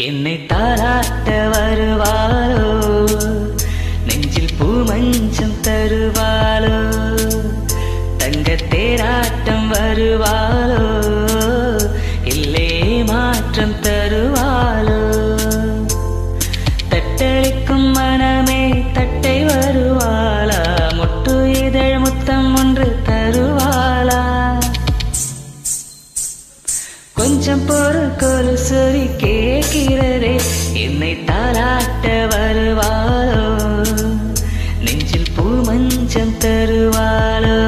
என்னை தாராட்ட வருவாளோ, நெஞ்சில் பூமஞ்சம் தருவாளோ, தங்க தேராட்டம் வருவாளோ, இல்லே மாற்றம் தருவாளோ, தட்டளிக்கும் மனமே தட்டை வருவாளா, முட்டு இதழ் முத்தம் ஒன்று தருவாளா, கொஞ்சம் பொறுக்கொலு சொறி கேட்கிறதே, என்னை தாராட்ட வருவாளோ, நெஞ்சில் பூமஞ்சம் தருவாளோ,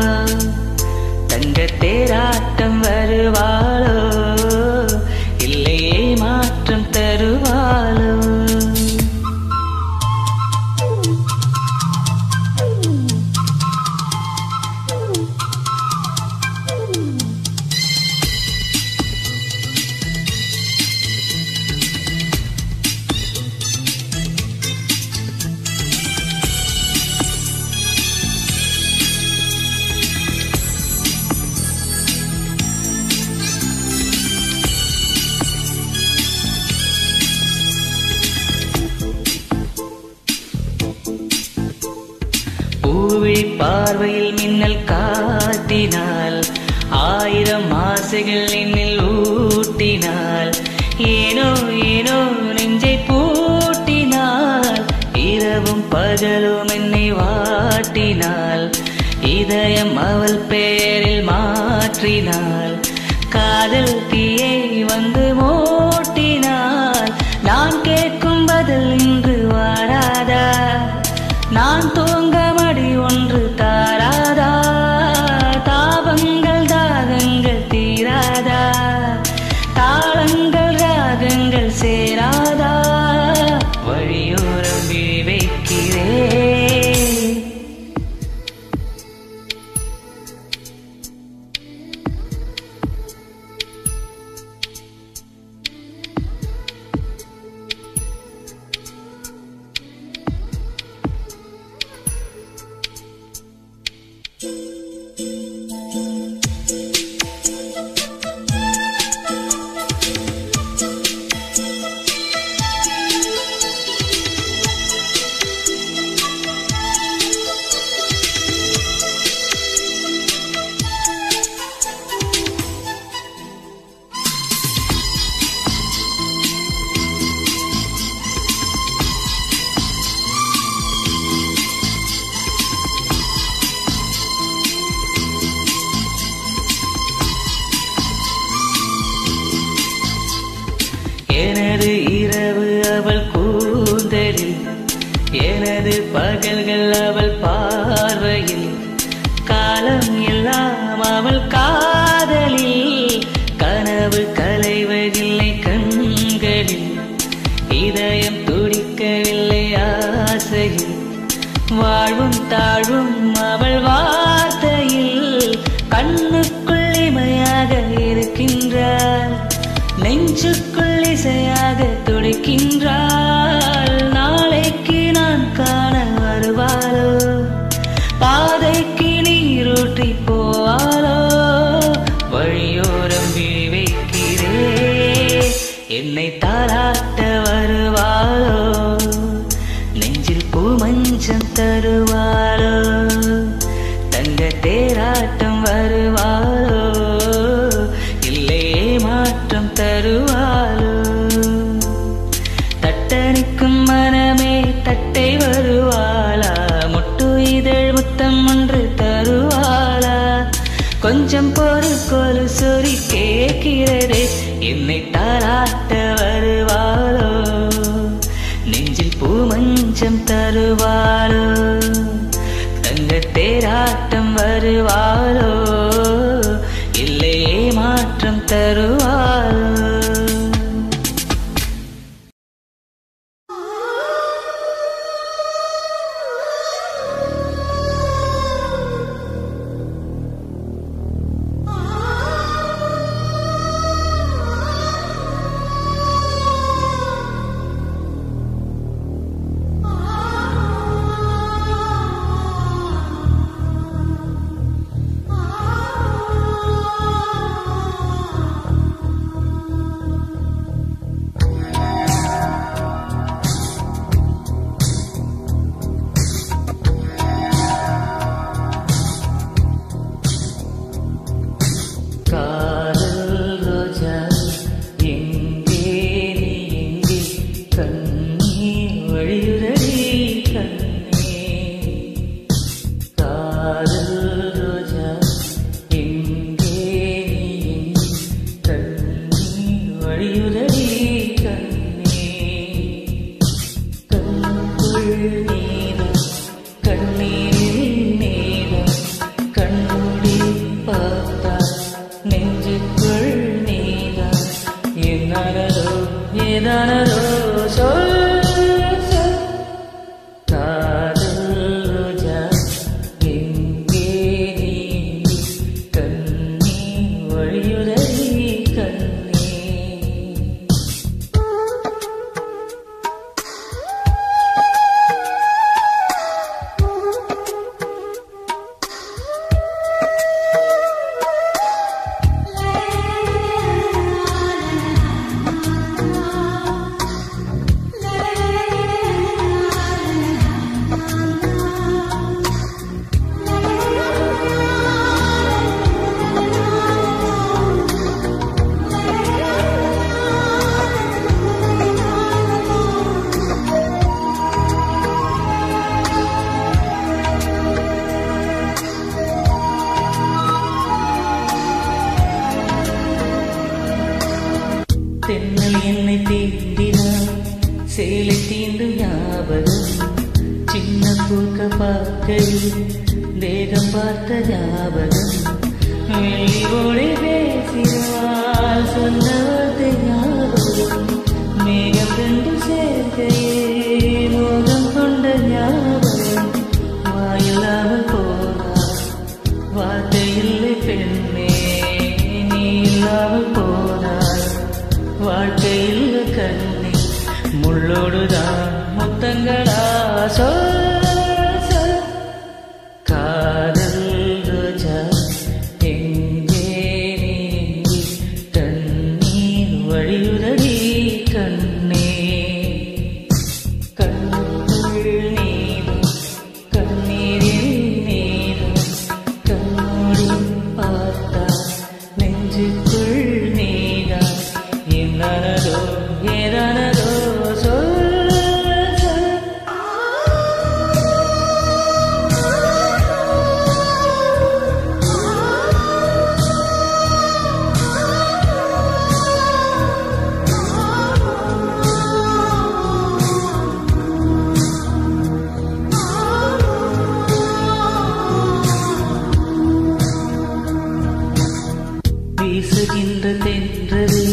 தங்க தேராட்டம் வருவாளோ, இல்லையே மாற்றம் தருவாளோ. பார்வையில் மின்னல் காட்டினாள், ஆயிரம் ஆசைகள் என்னில் ஊட்டினாள், ஏனோ ஏனோ நெஞ்சை பூட்டினாள், இரவும் பகலும் என்னை வாட்டினாள், இதயம் அவள் பெயரில் மாற்றினாள், காதல் தீயை வந்து மூட்டினாள், நான் கேட்கும் பதில் இன்று வாராதா, நான் தூங்க மடி ஒன்று தாராதா, தாபங்கள் தாகங்கள் தீராதா, தாளங்கள் ராகங்கள் சேராதா, வழியோரம் விழி வைக்கிறேன். எனது இரவு அவள் கூந்தலில், எனது பகல்கள் அவள் பார்வையில், காலம் எல்லாம் அவள் காதலில், கனவு கலைவதில்லை கண்களில், இதயம் துடிக்கவில்லை ஆசையில், வாழ்வும் தாழ்வும் அவள் வார்த்தையில், கண்ணுக்குள் இமையாக இருக்கின்றாள், நெஞ்சுக்குள் இசையாக துடிக்கின்றாள், நாளைக்கு நான் காண வருவாளோ, பாதைக்கு நீரூற்றி போவாளோ, வழியோரம் விழி வைக்கிறேன். என்னை தாராட்ட வருவாளோ, நெஞ்சில் பூமஞ்சம் தருவாளோ, தங்க தேராட்டம் வருவாளோ, இல்லையே மாற்றம் தருவாளோ, தட்டணிக்கும் மனமே தட்டை வருவாளா, முட்டு இதழ் முத்தம் ஒன்று தருவாளா, கொஞ்சம் பொறுக்கொலு சொறி கேட்கிறதே, என்னை தாராட்ட வருவாளோ, நெஞ்சில் பூமஞ்சம் தருவாளோ, தங்க தேராட்டம் வருவாளோ, இல்லையே மாற்றம் தருவாளோ. Ah ஏதானதோ சொல் சொல். காதல் ரோஜா எங்கே நீ கண்ணே வழியுதடி கண்ணே. தென்னல் என்னை தீண்டினான் சேலை தீண்டும் ஞாபகம். சின்ன பூக்க பார்க்கையில் தேகம் பார்த்த ஞாபகம். வெள்ளி ஒளி பேசினால் சொன்ன வார்த்தை ஞாபகம். மேகம் ரெண்டு சேர்க்கையே மோகம் கொண்ட ஞாபகம். வாயில்லாமல் போனார் வார்த்தை இல்லை பெண்ணே, நீ இல்லாமல் போனார் வாழ்க்கையில் கண்ணி. முள்ளோடுதான் முத்தங்களா சொல் சொல். காதல் ரோஜா எங்கே நீ கண்ணீர் வழியுதடி கண்ணே. கண்ணுக்குள் நீரும் கண்ணீரில் நீரும் கண்ணோடி பார்த்தா நெஞ்சுக்குள் நீதான். ஏதானதோ ஏதானதோ சொல் சொல். வீசுகின்ற தென்றலே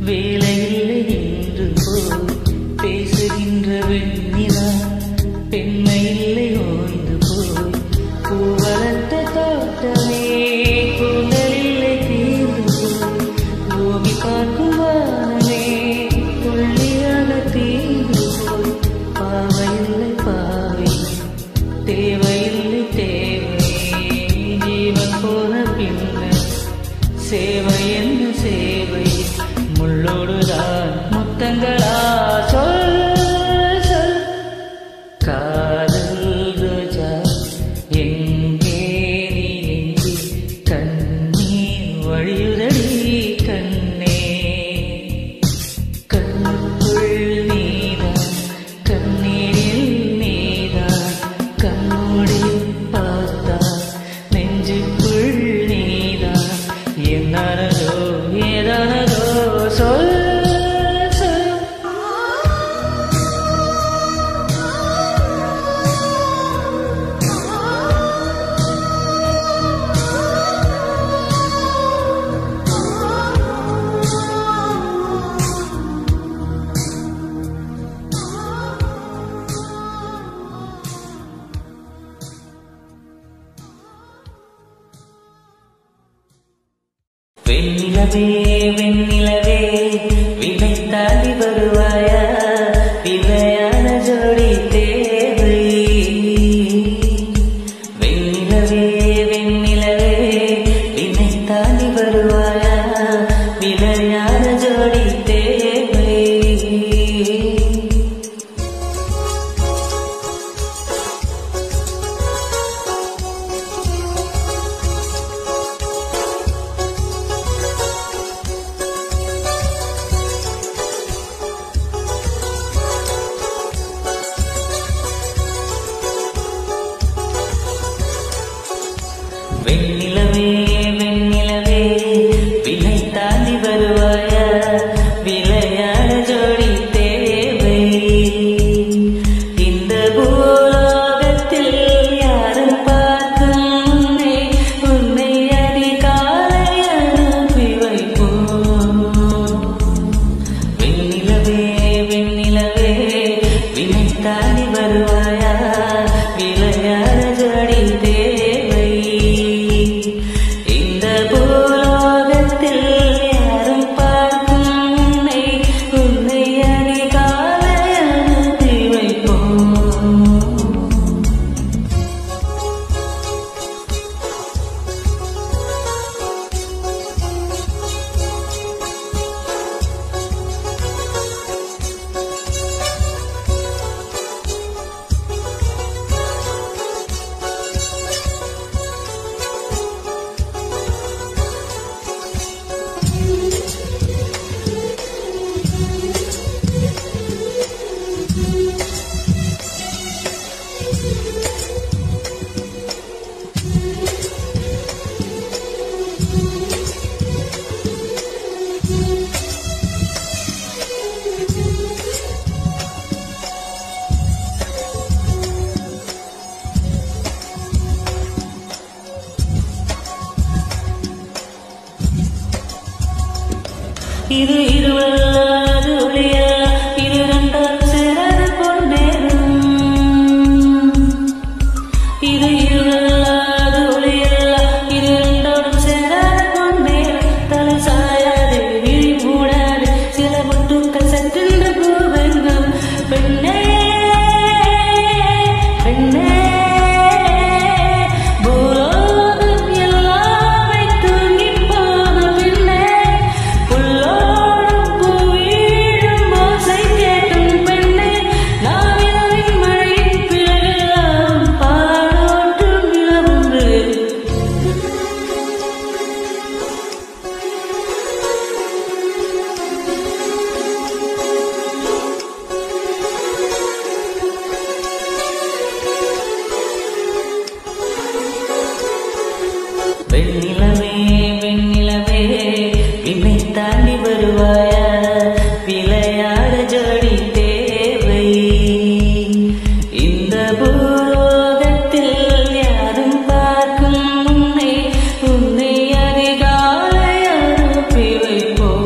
வேலையில்லை என்று போய் பேசுகின்ற வெண்ணிலா பெண்மையில்லை ஓய்ந்து போய். பூவளத்த தோட்டமே கூந்தலில்லை தீர்ந்து போய். பூமி பார்க்கும் வானமே புள்ளியாக தீர்ந்து போய். பாவையில்லை பாவை தேவையில்லை தேவை. ஜீவன் போன பின்ன சேவை என்ன சேவை. முள்ளோடுதான் முத்தங்களா சொல் சொல். காதல் ரோஜா எங்கே நீ கண்ணீர் வழியுதடி கண்ணே. கண்ணுக்குள் நீதான் கண்ணீரில் நீதான். கண்ணோடி பார்த்தா நெஞ்சுக்குள் நீதான். ஏதானதோ ஏதானதோ சொல் சொல். வெண்ணிலவே வெண்ணிலவே வினை தாண்டி வருவாயா. விளையான ஜோடி தேவை. வெண்ணிலவே வெண்ணிலவே வினை தாண்டி வருவாயா. விளையான ஜோடி தேவை. இது இருவல்லாது ஒளியல்ல, இது ரெண்டாம் சேராத பொன்னேரும். இது இருவல்லாது ஒளியல்ல, இது ரெண்டோடும் சேராத பொன்னேரும். தலை சாயாது விழி மூடாது சில முட்டுக்கள் சற்றென்று பூவெங்கும். பெண்ணே பெண்ணே வெண்ணிலவே வெண்ணிலவே விண்ணை தாண்டி வருவாயா, விளையாட ஜோடி தேவை. இந்த பூலோகத்தில் யாரும் பார்க்கும் உன்னை, உன்னை அதிகாலை அனுப்பி வைப்போம்.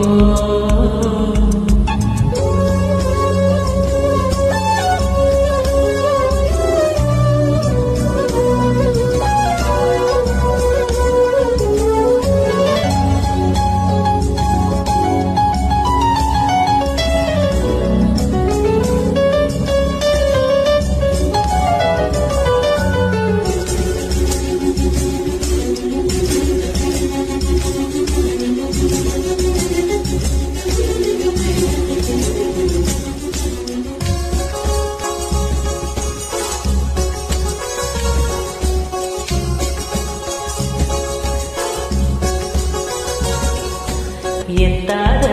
எட்டாத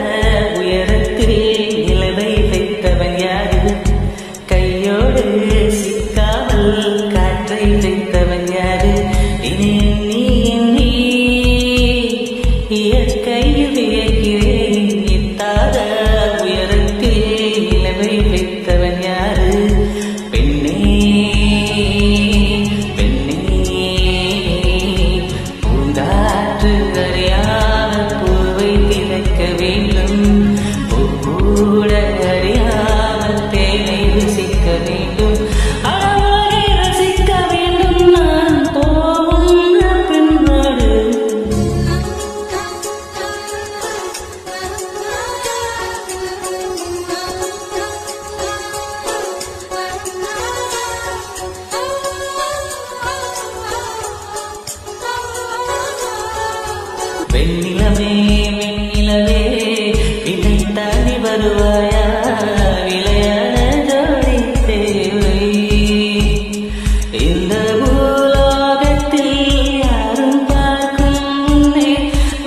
உயரத்தில் நிலவை வைத்தவன் யாரு, கையோடு சிக்காமல் காற்றை வைத்தவன் யாரு. இனி நீ எண்ணி இயற்கையில் வியக்கிறேன். எட்டாத உயரத்தில் நிலவை வைத்தவன் யாரு. பெண்ணே பெண்ணே பூங்காற்று அறியாமல் பூவை திறக்க வேண்டும், பூக்கூட அறியாமல் தேனை ருசிக்க வேண்டும், அளவாக ரசிக்க வேண்டும் நான் போகின்ற பெண்ணோடு. வெண்ணிலவே வெண்ணிலவே விண்ணை தாண்டி வருவாயா, விளையாட ஜோடி தேவை. இந்த பூலோகத்தில் யாரும் பார்க்கும் உன்னை,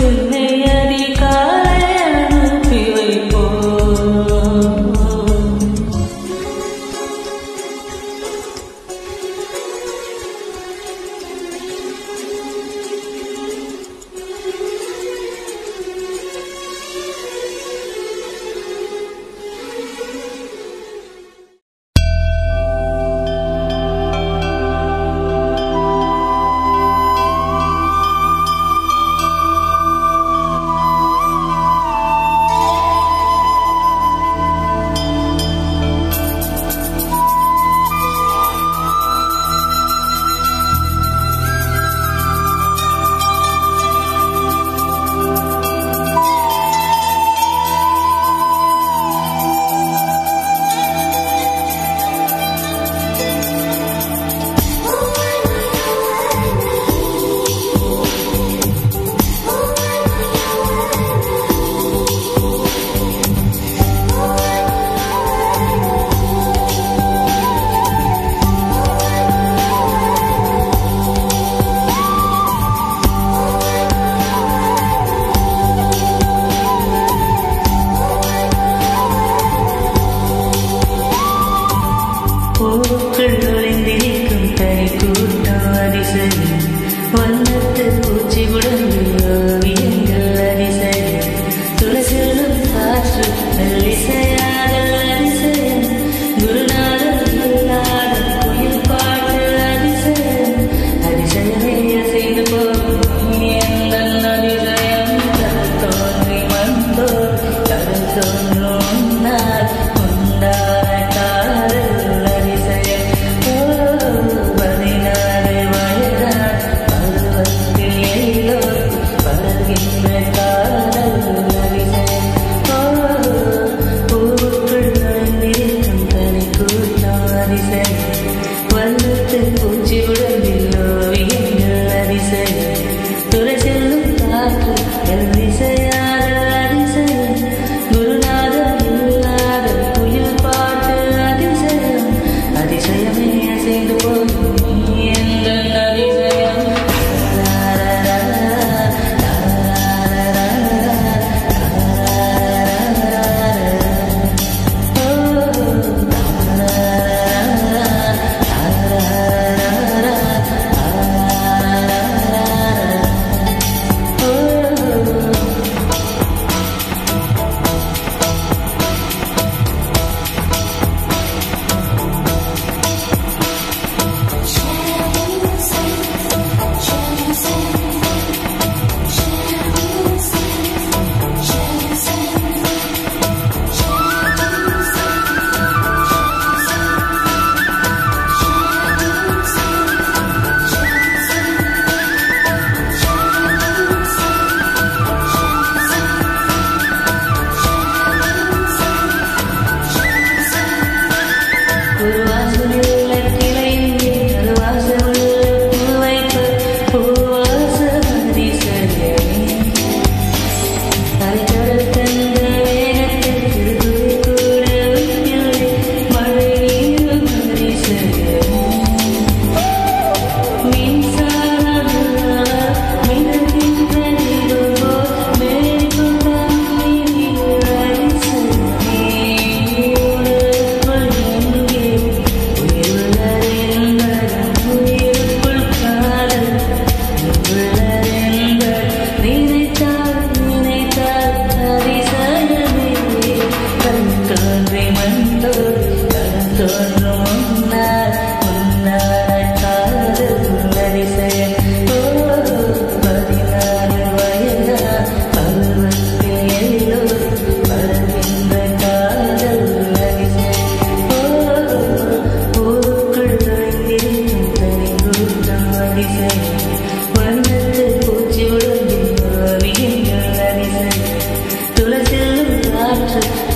உன்னை அதிகாலை அனுப்பி வைப்போம். பூக்கள் நுழைந்திருக்கும் தனி கூட்டம் அதிசயம், வண்ணத்து பூச்சி உடம்பு ஓவியங்கள் அதிசயம், துளசிலும் காற்று நல்லிசையாடல் அதிசயம், குருநாதல் இல்லாத குயில் பாட்டு அதிசயம், அதிசயமே அசைந்து போகும் எங்கள் அதிசயம் தோன்றி வந்தோர்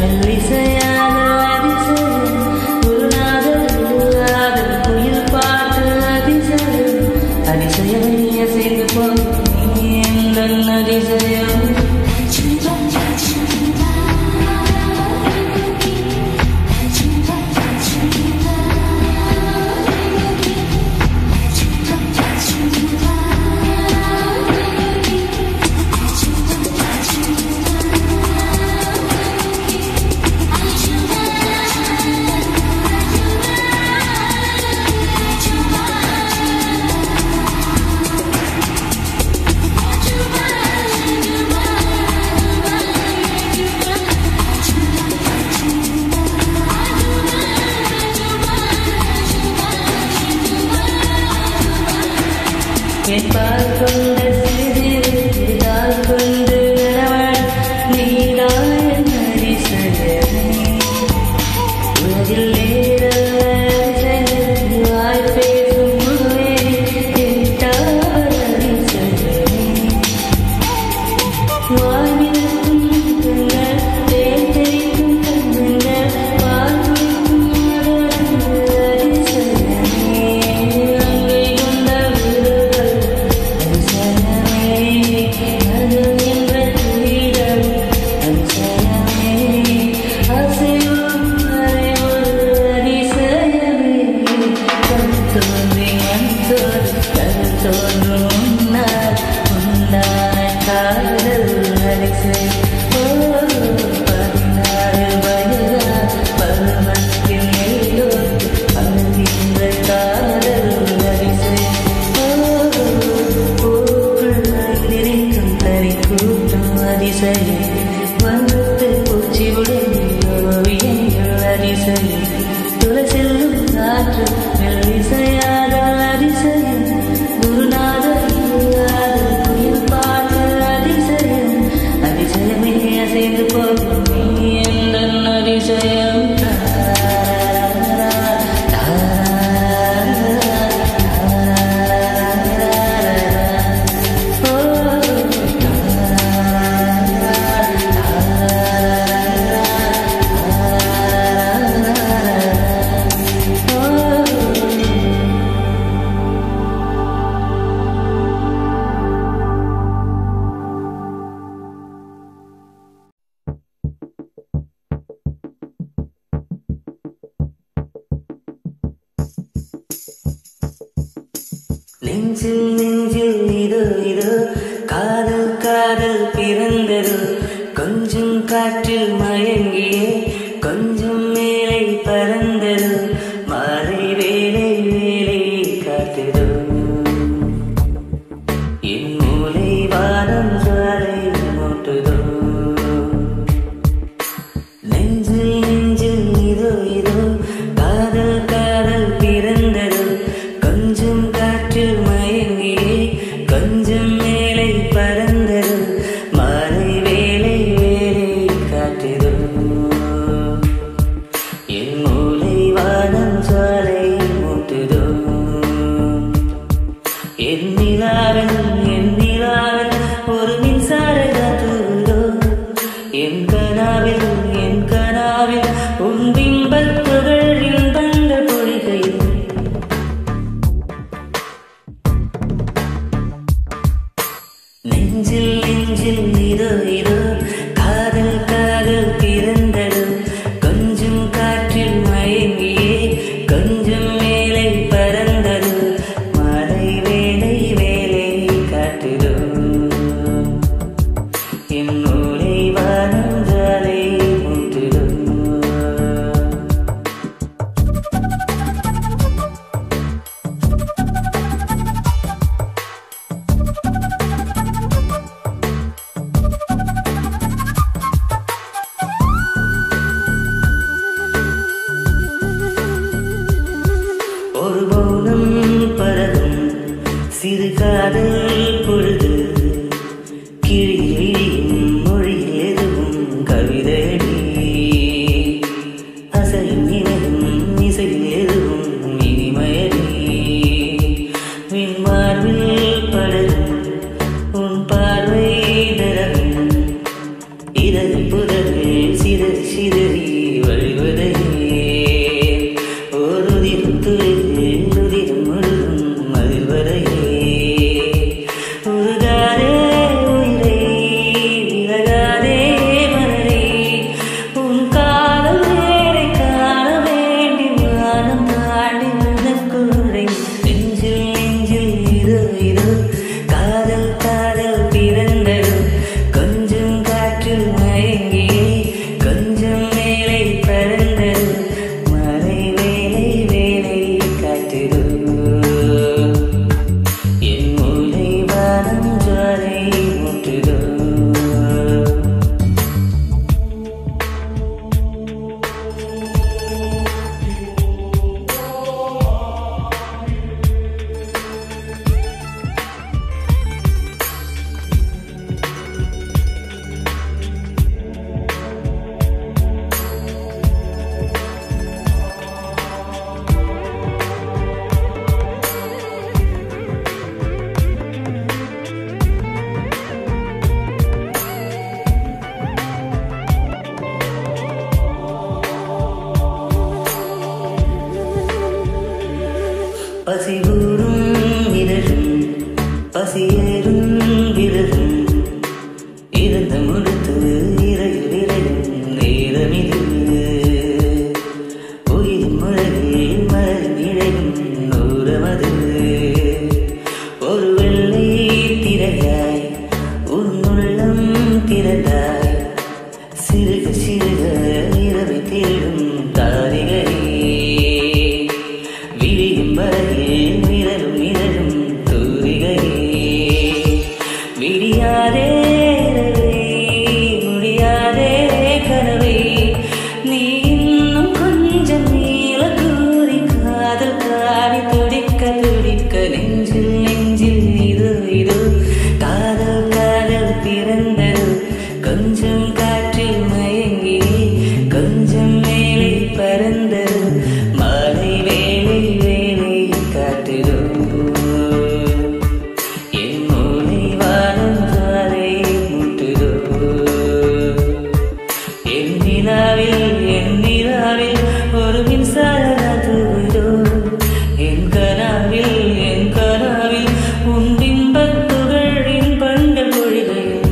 மெல்லிசையாக அதிசயம் குருநாதர் இல்லாத குயில் பாட்டு அதிசயம் அதிசயம் அசைந்து போகும் நீ எந்தன் அதிசயம் பால் கொண்ட சிறிதால் கொண்டு நடவள் நீதான் அதிசயமே உலகில் வாய் பேசும் முகமே கேட்டால் அதிசயமே வானிருக்கும் கண்கள் தேன் தெரிக்கும் கண்கள் பால் குடிக்கும் அதிசயமே அங்கை கொண்ட வண்ணத்து பூச்சி உடம்பில் அதிசயம் துளசெல்லும் காற்று மெல்லிசையாக அதிசயம் குருநாதர் இல்லாத குயில் பாட்டு அதிசயம் அதிசயமே அசைந்து போகும் நீ எந்தன் அதிசயம் நெஞ்சில் நெஞ்சில் இதோ இதோ காதல் காதல் பிறந்தது கொஞ்சம் காற்றில் மயங்கியே கொஞ்சம் மேலே பறந்தது மாலை வேலை வேலை காட்டுதோ என் மூளை வானம் சாலை மூட்டுதோ நெஞ்சில் நெஞ்சில் இதோ இதோ காதல் காதல் பிறந்தது கொஞ்சம் காற்றில் மயங்கியே கொஞ்சம் மேலே பறந்தது மாலை வேலை வேலை காட்டுதோ நேரமிது உயிரும் முறையில் மலரின் இழையும் நூறமது ஒரு வெள்ளை திரையாய் உன்னுள்ளம் திறந்தாய் சிறுக சிறுக இரவை தேடும் தாரிகை விழியும் வரையில் நிழலும் நிழலும் தூரிகை விடியாதே முடியாதே கனவை நீ இன்னும் கொஞ்சம் நீள கூறி காதல் காடி துடிக்க துடிக்க நெஞ்சில் நெஞ்சில் இது இது காதல் காதல் பிறந்தது கொஞ்சம் காற்றில் மயங்கி கொஞ்சம் மேலே பறந்தது மாலை வேலை வேலை காட்டுதோ என் மூளை வானம் சாலை முட்டுதோ என் நிலாவில் ஒரு மின்சார தூதோ என் கனாவில் உன் பிம்பத் துகளின் பண்கள் பொழிகையில்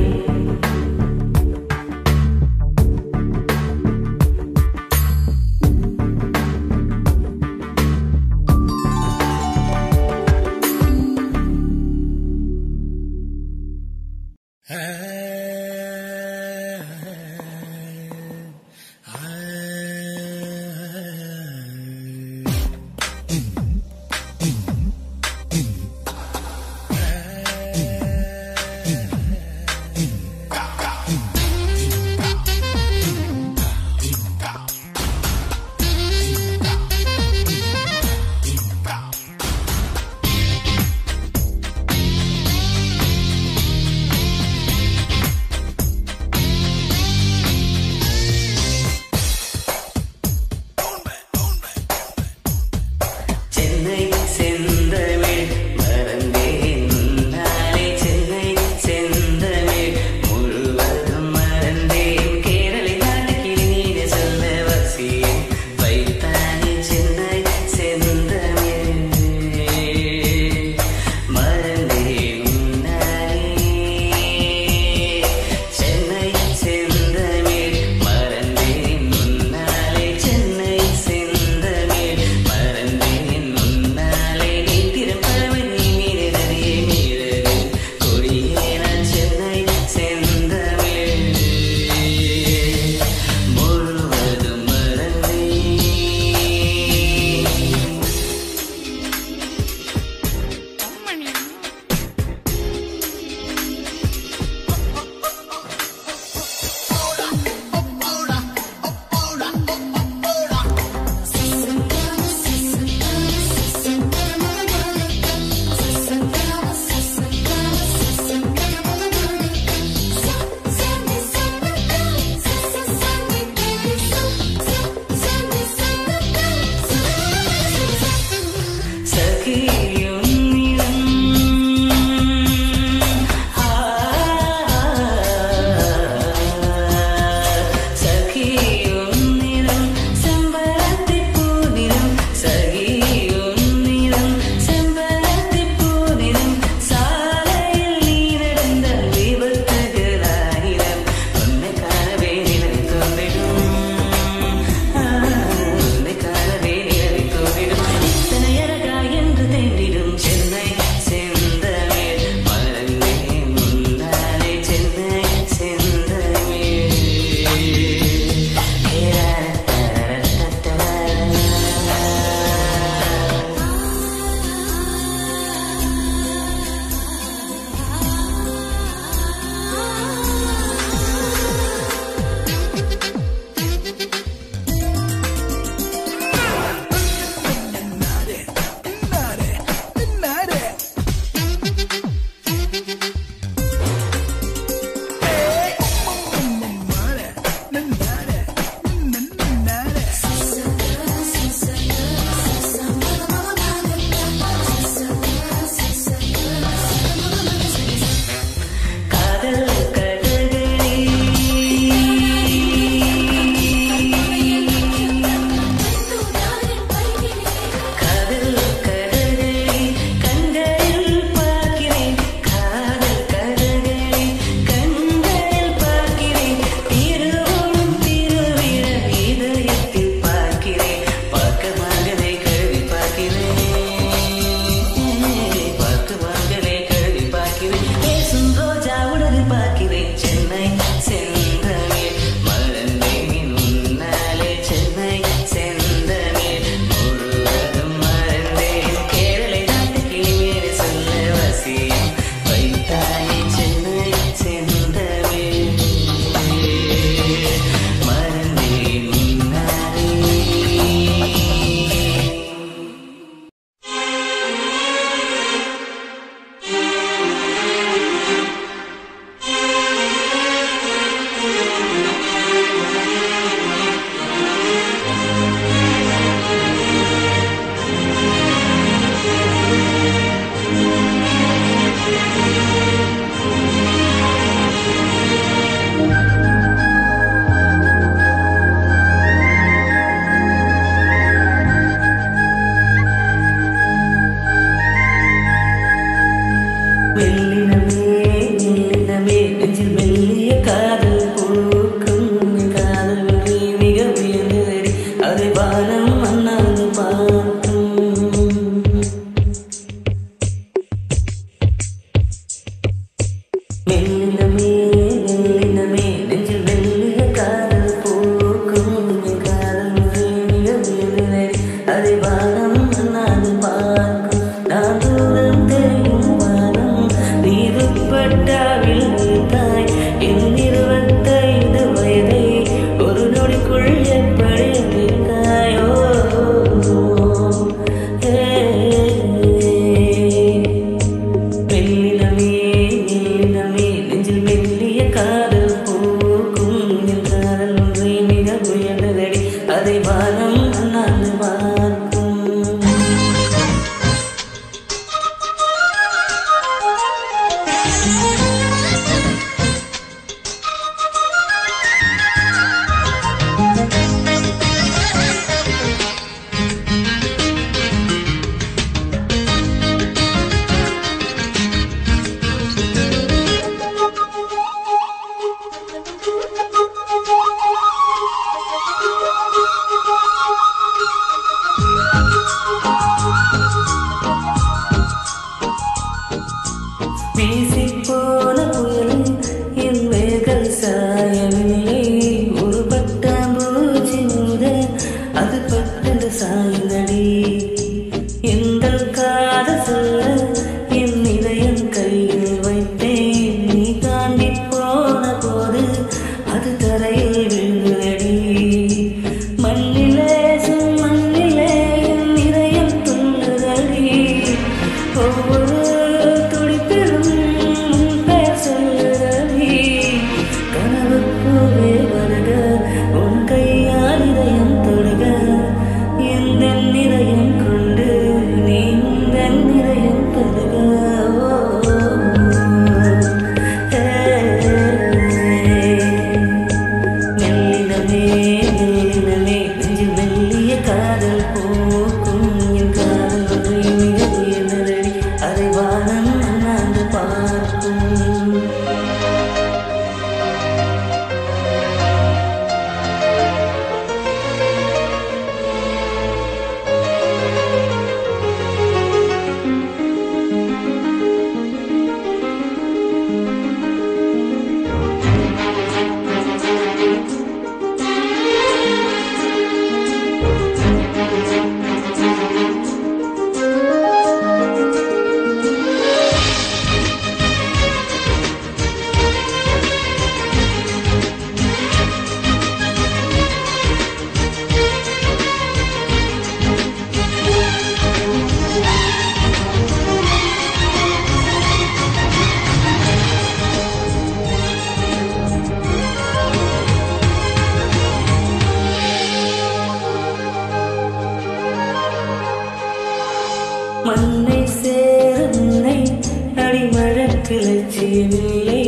லட்சியமில்லை.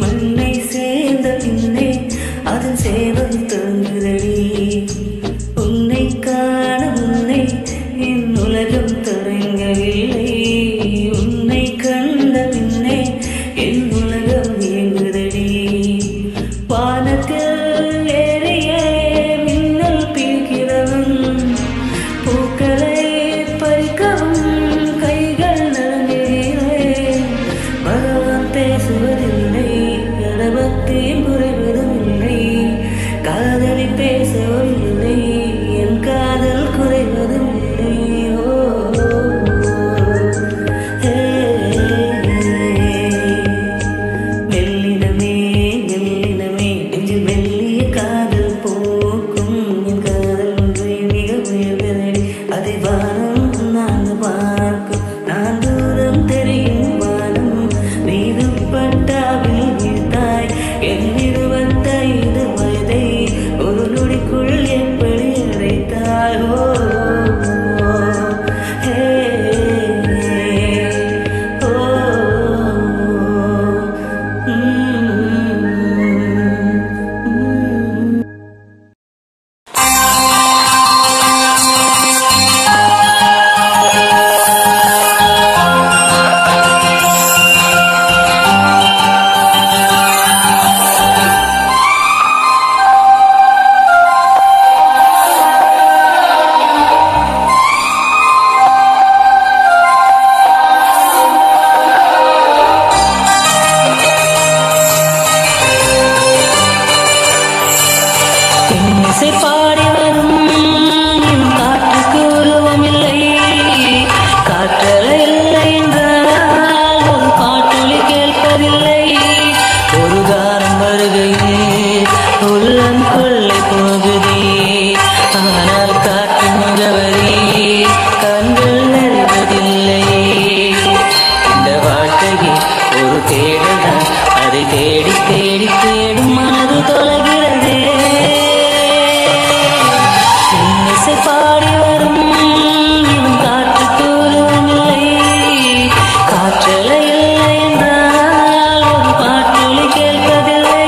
மண்ணை சேர்ந்த பின்னே அதன் சேவல் தோன்றுதடி. உன்னை காண முன்னை என் உலகம் தொடங்கவில்லை. உன்னை கண்ட பின்னே என் உலகம் இயங்குதடி. வானத்தில் ஏறிய மின்னல் பிரிக்கிறவன் பூக்களை பறிக்கவும் கைகள் நலங்குகிறேன். பகவான் பேசுவதில்லை, கடபக்தியும் குறைவதும் இல்லை. காதலி பேசவும் இல்லை, என் காதல் குறைவதும் இல்லை. மெல்லினமே மெல்லினமே நெஞ்சு மெல்லிய காதல் போக்கும். என் காதல் ஒன்றை மிக உயர்ந்ததடி. அதை வானம் நான் பார்க்கும். நான் தூரம் தெரியும் வானம் மீதுப்பட்டாவில் வீழ்த்தாய். என் 25 வயதை ஒரு நொடிக்குள் எப்படி அடைத்தாயோ. இசை பாடி வரும் காற்றுக்கு உருவமில்லை. காற்றலை இல்லை என்றால் ஒரு பாட்டொலி கேட்பதில்லை. ஒரு காலம் வருகையில் உள்ளம் கொள்ளை போகுதே. ஆனால் காற்று முகவரி கண்கள் அறிவதில்லை. இந்த வாழ்க்கையை ஒரு தேடல் தான். அதை தேடி தேடி தேடும் மனது தொலைகிறதே. பாடி வரும் இவன் காற்றுக்கு உருவமில்லை. காற்றலை இல்லை என்றால் ஒரு பாட்டொலி கேட்பதில்லை.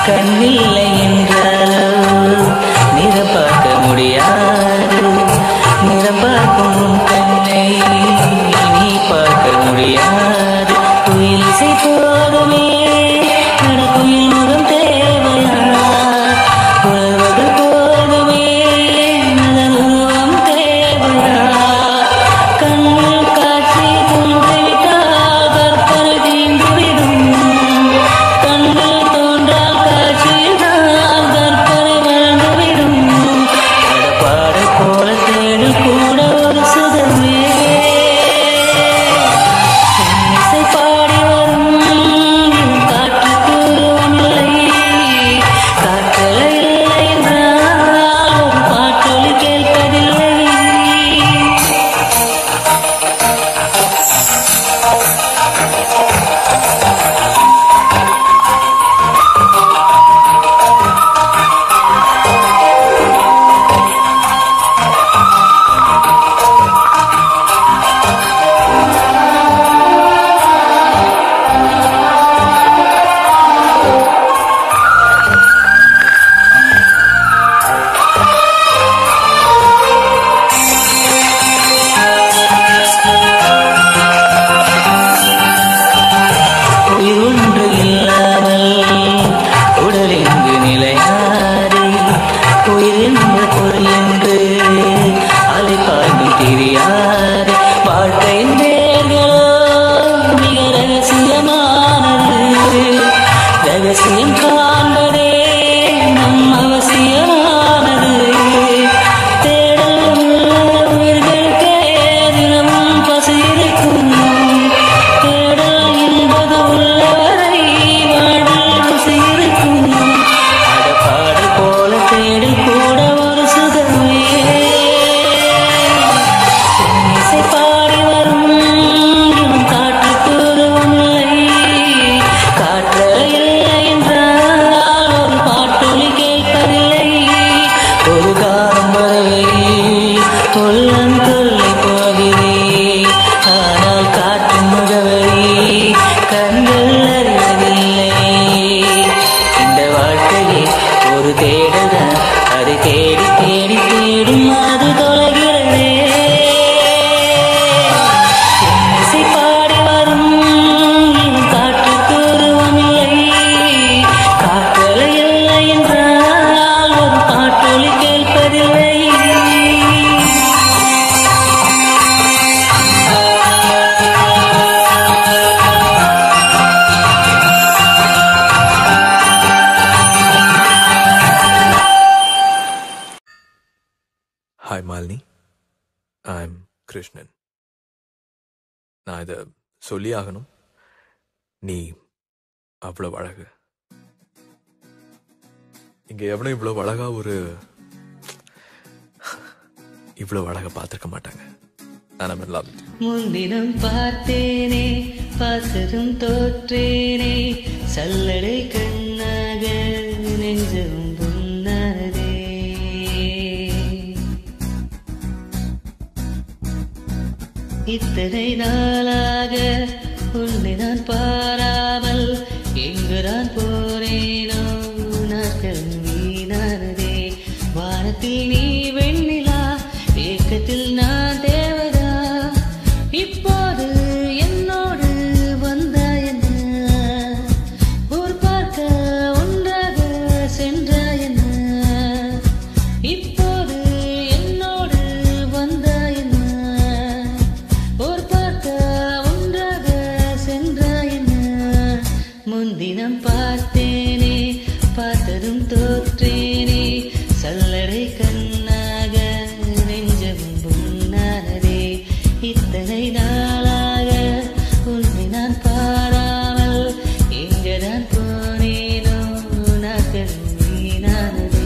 கண்ணில்லை என்றால் நிறம் பார்க்க முடியாது. நிறம் பார்க்கும் கண்ணை நீ பார்க்க முடியாது. குயில் இசை போதுமே, குயில் முகம் தேவையா? உணர்வது போதுமே, அதன் உருவம் தேவையா? கண்ணில் காட்சி தோன்றிவிட்டால் கற்பனை தீண்டுவிடும். கண்ணில் தோன்றால் காட்சியில் சொல்லி ஆகணும். நீ அவ்வளவு அழகு. இங்க எவனும் இவ்வளவு அழகா இவ்வளவு அழகா பார்த்திருக்க மாட்டாங்க. முன்தினம் பார்த்தேனே, பார்த்ததும் தோற்றேனே, சல்லடை கண்ணாக நெஞ்சம் புண்ணாதே. இத்தனை நாளாக உன்னை நான் பாராமல் எங்குதான் போனேனோ, நாட்கள் வீணானதே. வானத்தில் நீ வெண்ணிலா, ஏக்கத்தில் நான் தேவதா. இப்போது என்னோடு வந்தாயென்ன, ஊர் பார்க்க ஒன்றாக சென்றாயென்ன. இப்போது என்னோடு வந்தாயென்ன, ஊர் பார்க்க ஒன்றாக சென்றாயென்ன. முன்தினம் பார்த்தேனே, பார்த்ததும் தோற்றேனே, சல்லடை கண்ணாக நெஞ்சம் புண்ணானதே. இத்தனை நாளாக உன்னை நான் பாராமல் எங்கதான் போனேனோ, நாட்கள் வீணானதே.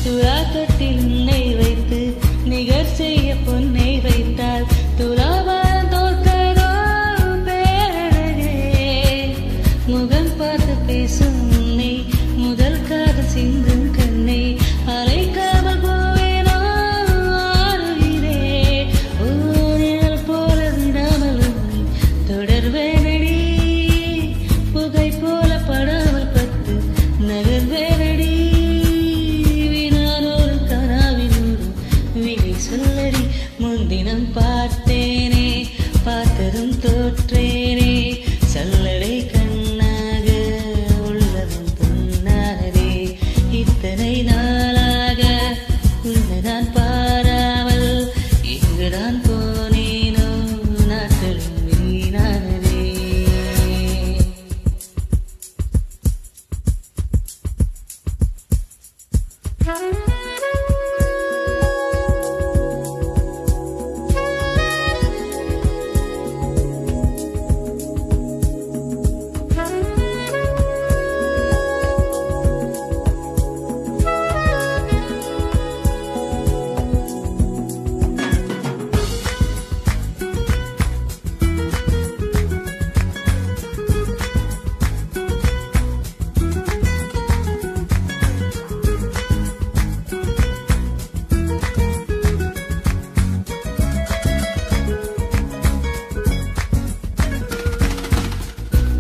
துலாக்கட்டில் உன்னை வைத்து நிகர் செய்ய பொன்னை வைத்தால் துலாபாரம் தோற்கதோ பேரழகே. முகம் பார்த்து பேசும் உன்னை, முதல் காதல் சிந்தும் கண்ணை அலைக்காமல் போவேனோ ஆறுகிறே. ஓரில் போல விடாமல் உன்னை தொடர்வேனடி, புகை போல படாமல் பட்டு நகர்வேனடி. சொல்லடி முன்தினம் பார்த்தேனே, பார்த்ததும் தோற்றேனே, சல்லடை கண்ணாக உள்ளதும் புண்ணானதே. இத்தனை நாளாக உன்னைதான் பாராமல் எங்குதான் போனேனோ, நாட்களும் வீணானதே.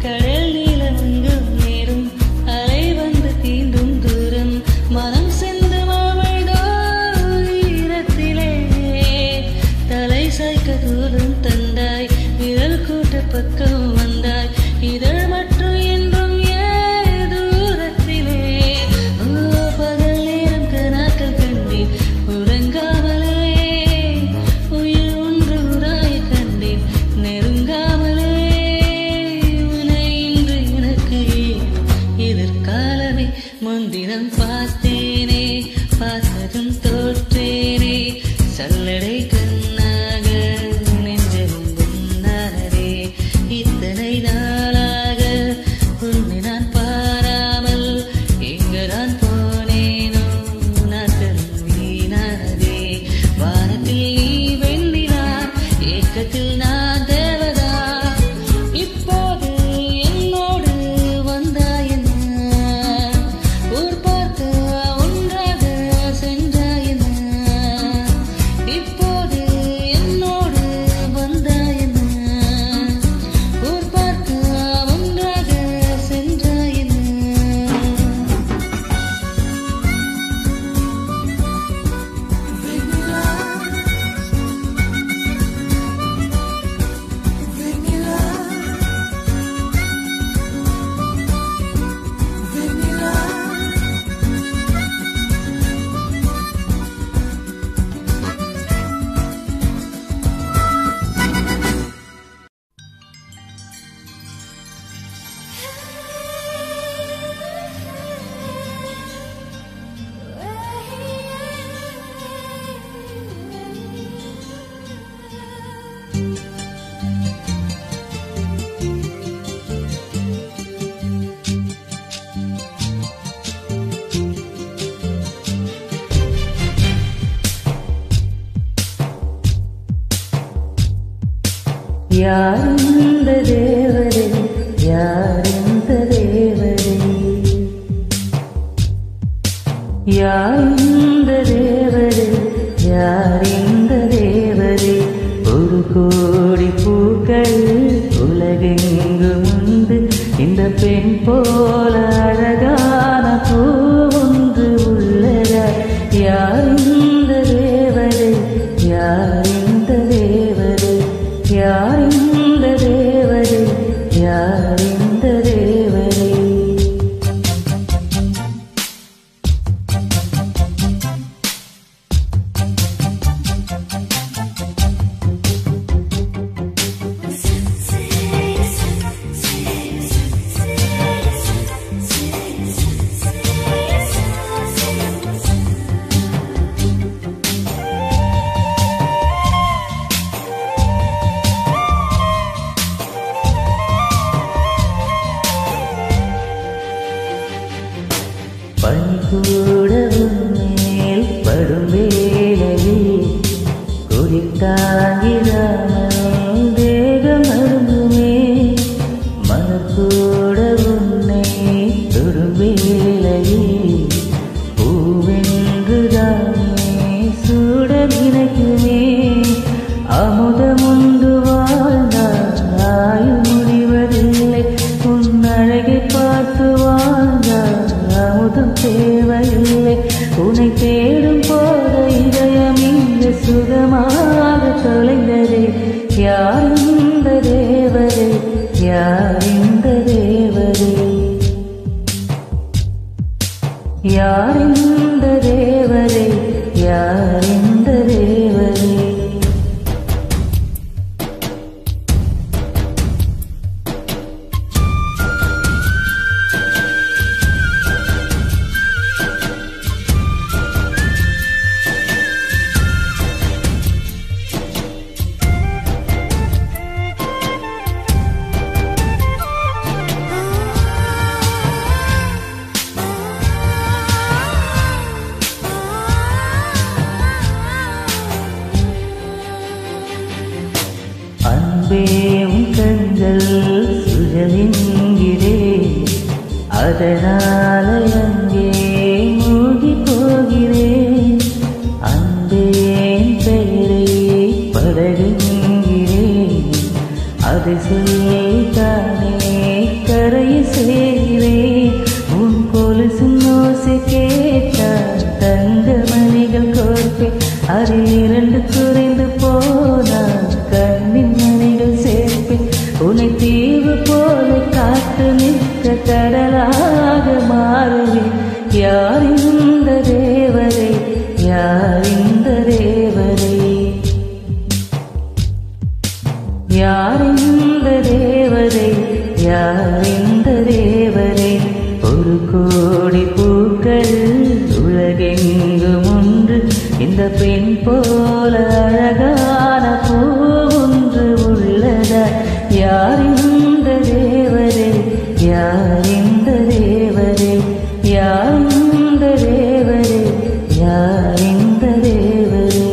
கடல் நீளமெங்கும் நேரும் அலை வந்து தீண்டும் தூரம், மனம் சென்று மாவழ்தோ ஈரத்திலே. தலை சாய்க்க தூரம் தந்தாய், விரல் கூட்ட பக்கம் வந்தாய், இதழ் மற்றும் என்றும் தூரத்திலே. பகல் நேரம் கனாக்கள் கண்டேன் உறங்காமலே, உயிர் ஒன்று உராய கண்டேன் நெருங்காமலே. எதிர்காலமே முன்தினம் பார்த்தேனே, பார்த்ததும் தோற்றேனே, சல்லடை கண்ணாக நெஞ்சம் புண்ணானதே. இத்தனை நாளாக உன்னை நான் பாராமல் எங்குதான் போனேனோ, நாட்கள் வீணானதே. வானத்தில் நீ வெண்ணிலா, ஏக்கத்தில் நான் தேவதா. இப்போது என்னோடு வந்தாயென்ன, ஊர் பார்க்க ஒன்றாக சென்றாயென்ன. இப்போது என்னோடு வந்தாயென்ன, யாரிந்த தேவரே யாரிந்த தேவரே யாரிந்த தேவரே யாரிந்த தேவரே ஒரு கோடி பூக்கள் உலகெங்கும் உண்டு இந்த பெண் போல அழகான பூ ஒன்று உள்ளதா யாரிந்த தேவரே யாரிந்த தேவரே யாரிந்த தேவரே யாரிந்த தேவரே பனிக்கூட உன்மேல் படும் வேளையில் குறித்தாங்கிடாமல் தேகம் அருந்துமே மனக்கூட உன்னை தொடும் வேளையில் பூவென்றுதானே சூட நினைக்குமே அமுதமுண்டு வாழ்ந்தால் ஆயு முடிவதில்லை உன் அழகை பார்த்து வாழ்ந்தால் அமுதம் தேவையில்லை உன்னை தேடும் போத இதயம் இங்கு சுகமாக தொலைந்ததே யாரிந்த தேவரே யாரிந்த தேவரே யாரிந்த தேவரே யாரிந்த தேவரே அன்பே உன் கண்கள் சுழலிங்கிறே அதனால அங்கே மூழ்கி போகிறேன் அன்பே பெயரை படகுங்கிறேன் அதை சொல்லித்தானே கரையை சேர்கிறேன் உன் கொலுசு நோசை கேட்டால் தங்க மணிகள் கோர்ப்பேன் அதில் இரண்டு குறைந்து போனால் கண்ணின் மணிகள் சேர்ப்பேன் உன்னை தீவு போல காத்து நிற்க கடலாக மாறுவேன் யாரிந்த தேவரே யாரிந்த தேவரே யாரிந்த தேவரே யாரிந்த தேவரே ஒரு கோடி பூக்கள் உலகெங்கும் ஒன்று இந்த பெண் போல அழகான பூ ஒன்று உள்ளதா யாரிந்த தேவரே யாரிந்த தேவரே யாரிந்த தேவரே யாரிந்த தேவரே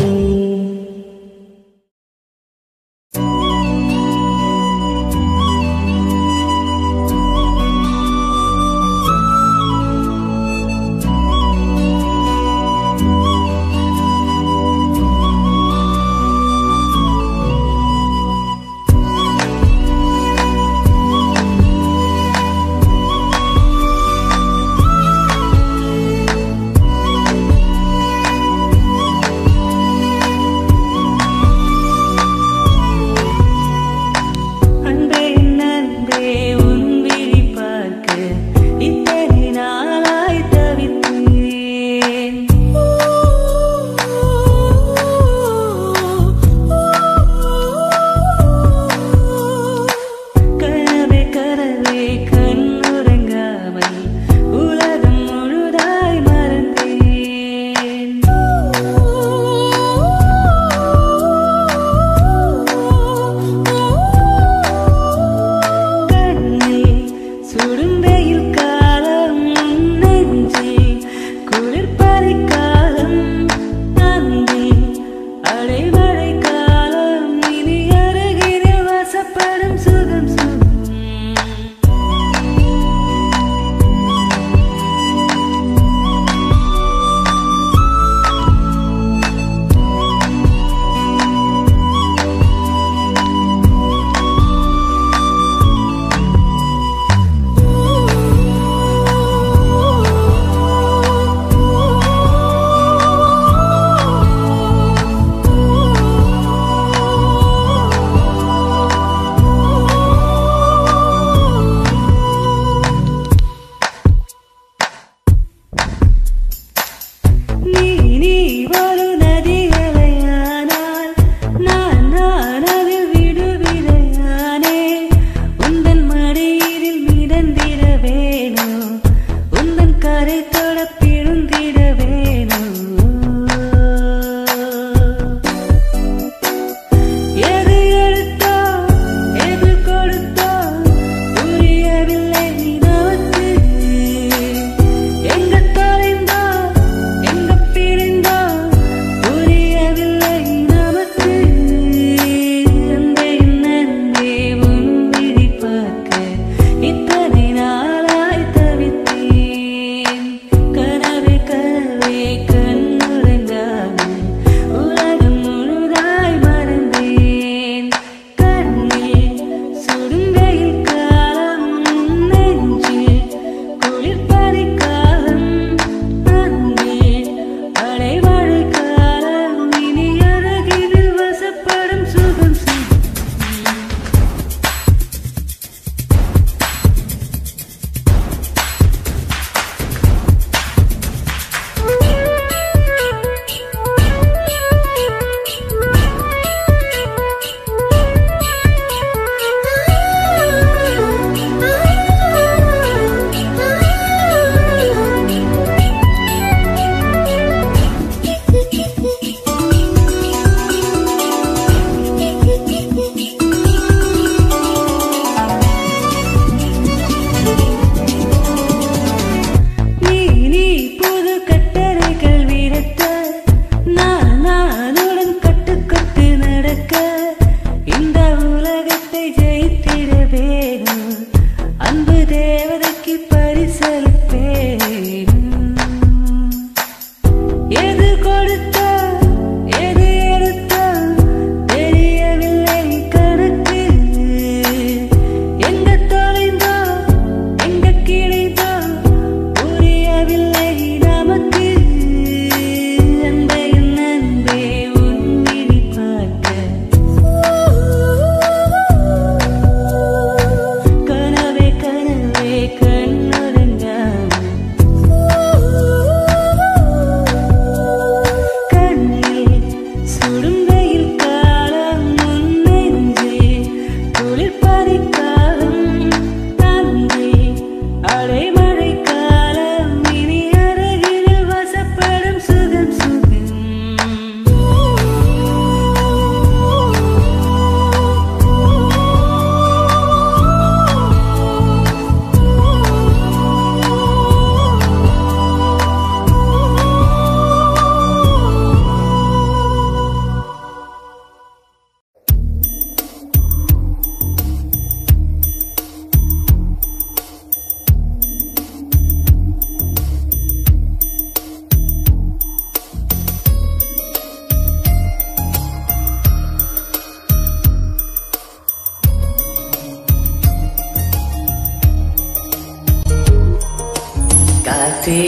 காற்றே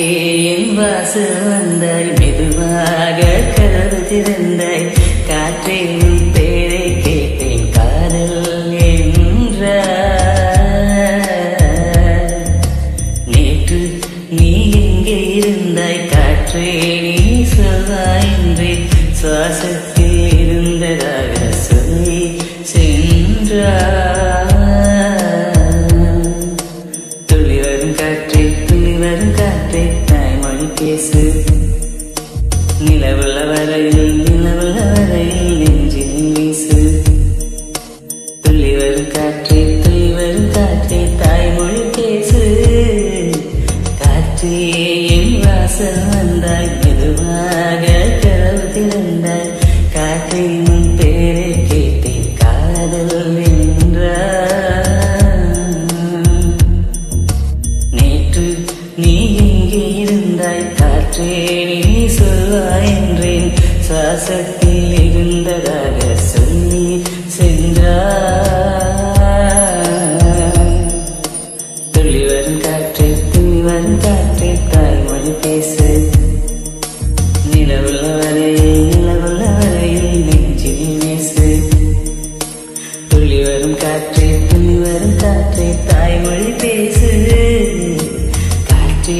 என் வாசல் வந்தாய், மெதுவாக கதவு திறந்தாய். காற்றே உன் பேரை கேட்டேன், காதல் என்றாய். நேற்று நீ எங்கே இருந்தாய் காற்றே, நீ சொல்வாய் என்றே சுவாசத்தில் இருந்ததாக சொல்லி சென்றாய். துளி வரும் காற்றே, துளி வரும் காற்றே, தாய்மொழி பேசு. நிலவுள்ள வரையில், நிலவுள்ள வரையில் நெஞ்சில் வீசு. துளி வரும் காற்றே, துளி வரும் காற்றே, தாய்மொழி பேசு. காற்றே என் வாசல் வந்தாய், மெதுவாக கதவு திறந்தாய். காற்றே உன் பேரை கேட்டேன், காதல் என்றாய். நேற்று நீ எங்கே இருந்தாய் காற்றே, நீ சொல்வாய் என்றேன் சுவாசத்தில் இருந்ததாக சொல்லி சென்றாய். துளி வரும் காற்றே, துளி வரும் காற்றே, தாய்மொழி பேசு. நிலவுள்ள வரையில், நிலவுள்ள வரையில் நெஞ்சில் வீசு. துளி வரும் காற்றே, துளி வரும் காற்றே, தாய்மொழி பேசு. காற்றே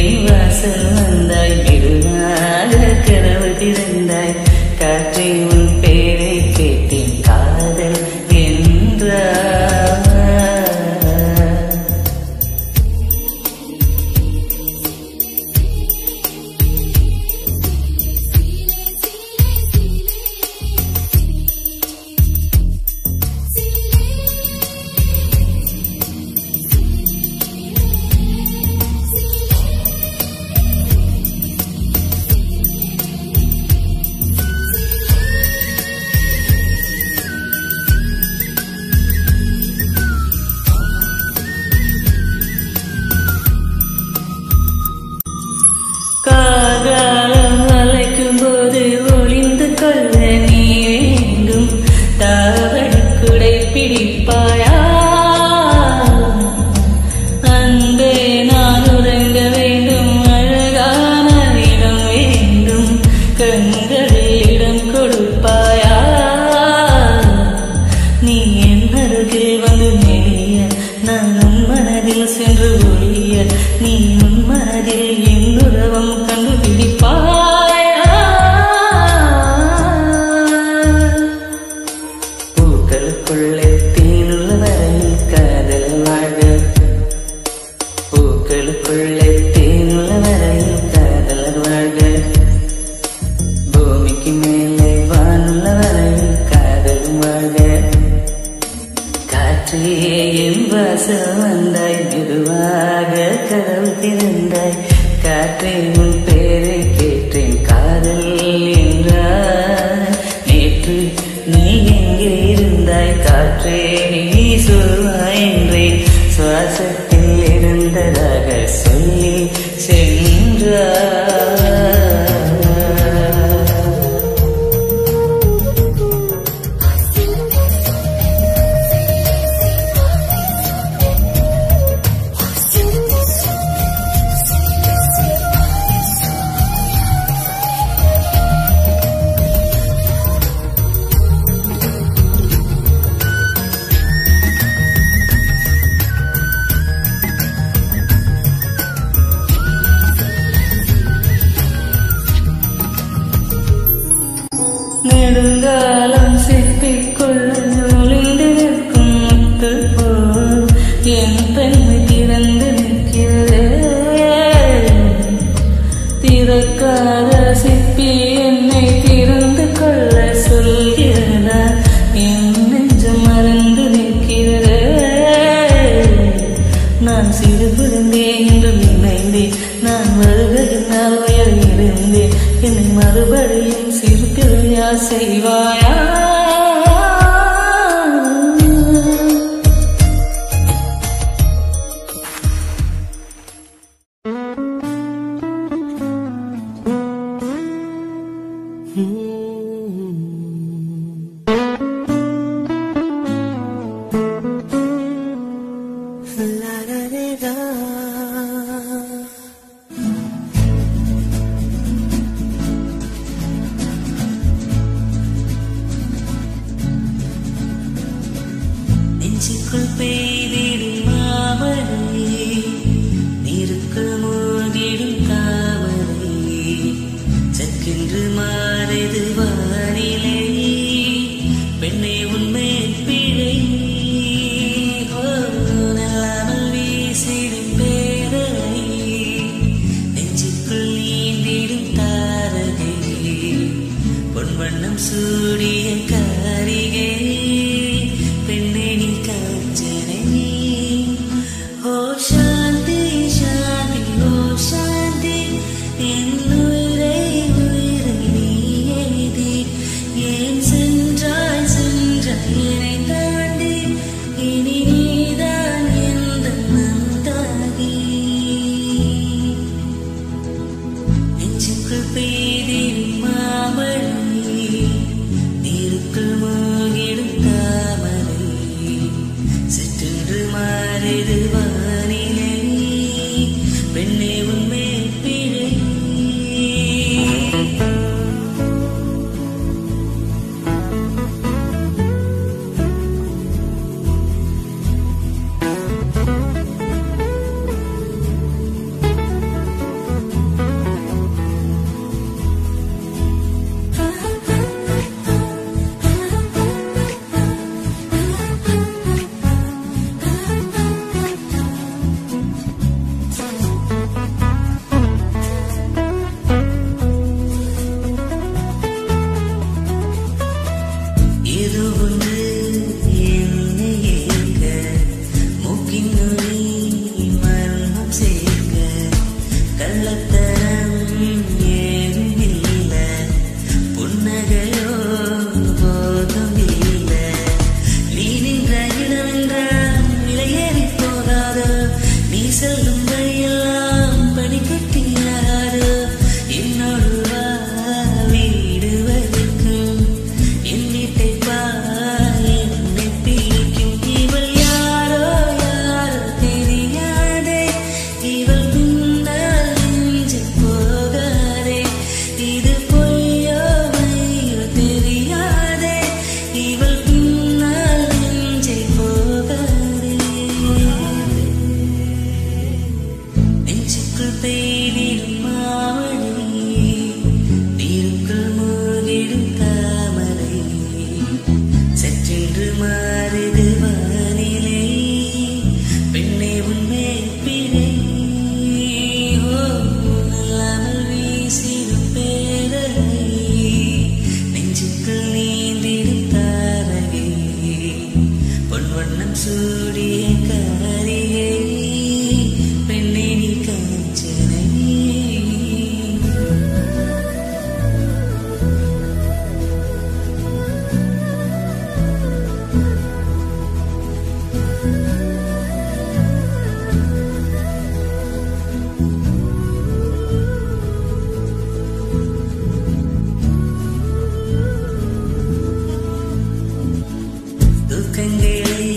என் வாசல் வந்தாய், மெதுவாக கதவு திறந்தாய். காற்றே உன் பேரை கேட்டேன், காதல் என்றாய். காகாலம் அழைக்கும் போது ஒளிந்து கொள்ள நீ வேண்டும். தாவடி குடை பிடிப்பாயா? அன்பே நான் உறங்க வேண்டும், அழகான இடம் வேண்டும். கண்களில் இடம் கொடுப்பாயா? நீ என் அருகில் வந்து நெளிய, நான் உன் மனதில் சென்று ஒழிய. நீ உன் மனதில் என் உறவம் கண்டுபிடிப்பாயா? பூக்களுக்குள்ளே தேனுள்ள வரையில் காதல் வாழ்க. பூக்களுக்குள்ளே தேனுள்ள வரையில் காதலர் வாழ்க. பூமிக்கு மேலே வானுள்ள வரையில் காதலும் வாழ்க. காற்றே என் வாசல் வந்தாய், மெதுவாக கதவு திறந்தாய். காற்றே உன் பேரை கேட்டேன், காதல் என்றாய். நேற்று நீ எங்கே இருந்தாய் காற்றே, நீ சொல்வாய் என்றேன் சுவாசத்தில் இருந்ததாக சொல்லி சென்றாய். நெடுங்காலம் சிப்பிக்குள்ள ஒளிந்து நிற்கும் முத்து போல் என் பெண்மை திறந்து நிற்கிறது. திறக்காத சிப்பி என்னை திறந்து கொள்ள சொல்கிறதா? என் நெஞ்சம் மறந்து நிற்கிறது. நான் சிறு குழந்தேன் என்று நினைந்தேன், நான் வருகையினால் உயர் இருந்தேன். என்னை மறுபடியும் சிறு பிள்ளையா செய்வாயா? நெஞ்சுக்குள் பெய்திடும் மாமழை, நீருக்குள் மூழ்கிடும் தாமரை, சற்கென்று மாறுது வானிலை, பெண்ணே உண்மை பிழை, நல்லாமல் வீசிடும் பேரலை, நெஞ்சுக்குள் நீந்திடும் தாரகை, பொன்வண்ணம் சூடிய காரிகை, பெண்ணே நீ காஞ்சனை. ஓ சாந்தி சாந்தி ஓ சாந்தி, என் உயிரை உயிரை நீ எழுதி, ஏன் சென்றாய் சென்றாய் என்னை தாண்டி, இனி நீதான் எந்த மந்தாகி. நெஞ்சுக்குள் பெய்திடும் மாமழை, நீருக்குள் மூழ்கிடும் தாமரை, சற்றென்று மாறுது வானிலை, பெண்ணே உண்மை பிழை. ஏதோ ஒன்று என்னை ஏற்க, மூக்கின் நுனி மர்மம் சேர்க்க, கள்ளத்தனம் ஏதும் இல்லை, புன்னகையோ போதும் இல்லை, நீ நின்ற இடமென்றால் விலையேறி போகாதோ, நீ செல்லும் வழியெல்லாம் பனிக்கட்டியாரோ, என்னோடு வா வீடு வரைக்கும், என் வீட்டை பார் என்னை பிடிக்கும். இவள் யாரோ யாரோ தெரியாதே, இவள் பின்னால் நெஞ்சு போகாதே, இது பொய்யோ மையோ தெரியாதே, இவள் பின்னால் நெஞ்சை போகாதே. நெஞ்சுக்குள் பெய்திடும் மாமழை, நீருக்குள் மூழ்கிடும் தாமரை, சற்றென்று மாறுது வானிலை, பெண்ணே உண்மை பிழை. நல்லாமல் வீசிடும் பேரலை, நெஞ்சுக்குள் நீந்திடும் தாரகை, பொன்வண்ணம் சூடிய காரிகை, பெண்ணே நீ காஞ்சனை. தூக்கங்களை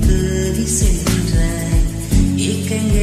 தூவி சென்றாய், ஏக்கங்களை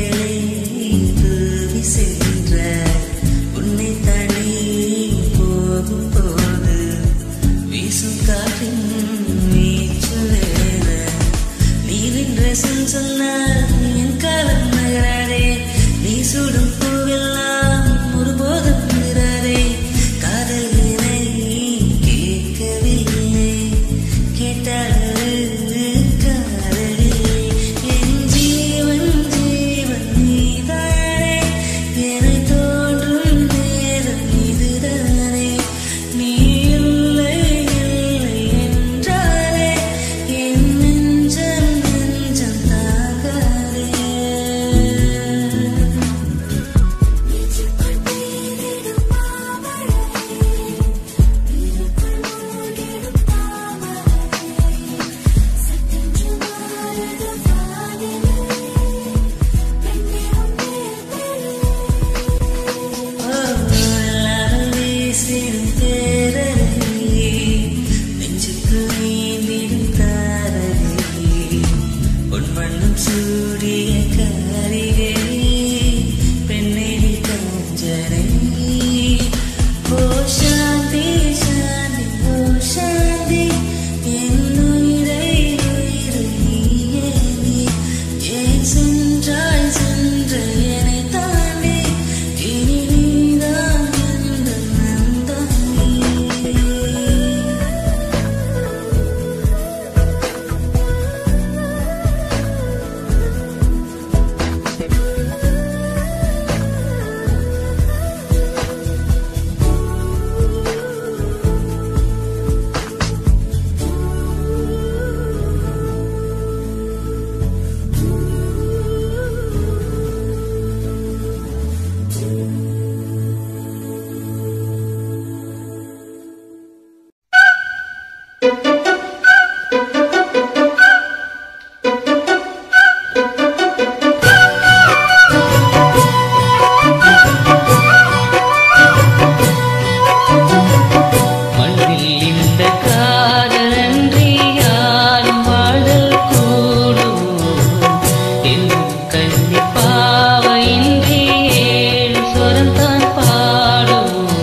கண்ணிப்பாவையின்றி ஏழு சொரந்தான் பாடுவோம்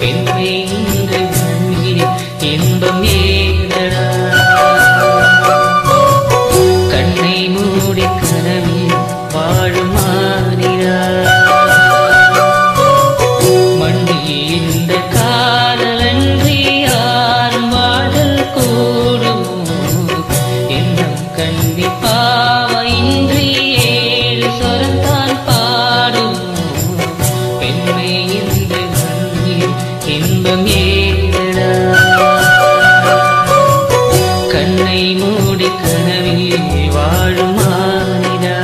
பெண்மை இன்று மண்ணில் இன்பம் ஏதடா கண்ணை மூடி கனவில் வாழும் மானிடா மண்ணில் இந்த காதலன்றி யாரும் வாழல் கூடுமோ என்னும் கண்ணிப்பாவையின்றி ஏழு சொரந்தான் பாடுவோம் பெண்மை இன்று மண்ணில் இன்பம் ஏதடா கண்ணை மூடி கனவில் வாழும் மானிடா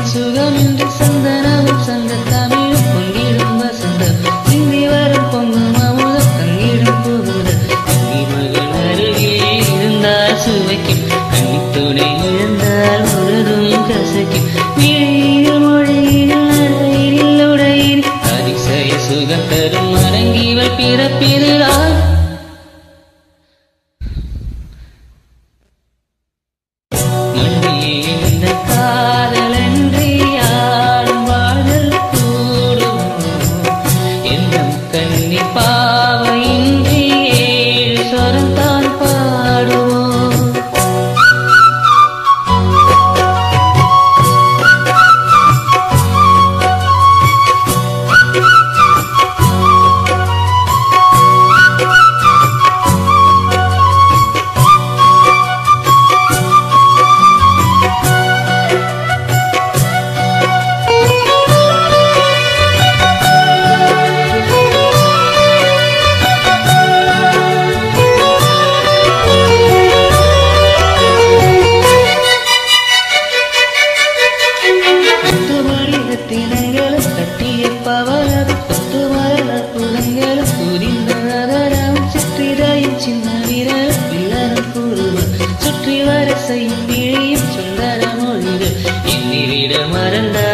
சுகமின்றி சந்தனமும் சங்க தமிழும் பொங்கிடும் வசந்தம் சிந்தி வரும் பொங்கும் அமுதம் தங்கிடும் புகுந்த கன்னி மகள் அருகே இருந்தால் சுவைக்கும் கன்னி துணை இழந்தால் முழுதும் கசைக்கும் விழியில் மொழியில் நடையில் உடையில் அதிசய சுகம் தரும் அரங்கிவள் பிறப்பிறாள் கண்ணிப்பாவையின்றி ஏழு சொரந்தான் பாடுவோம் கட்டிய பவளம் பத்து மலர் புலங்களும் புரிந்ததரம் சிற்றிடையும் சின்ன விரல் பிள்ளரும் கூறுவன் சுற்றி வர செய்யும் விழியும் சுந்தர மொழிகள் என்னிவிட மறந்த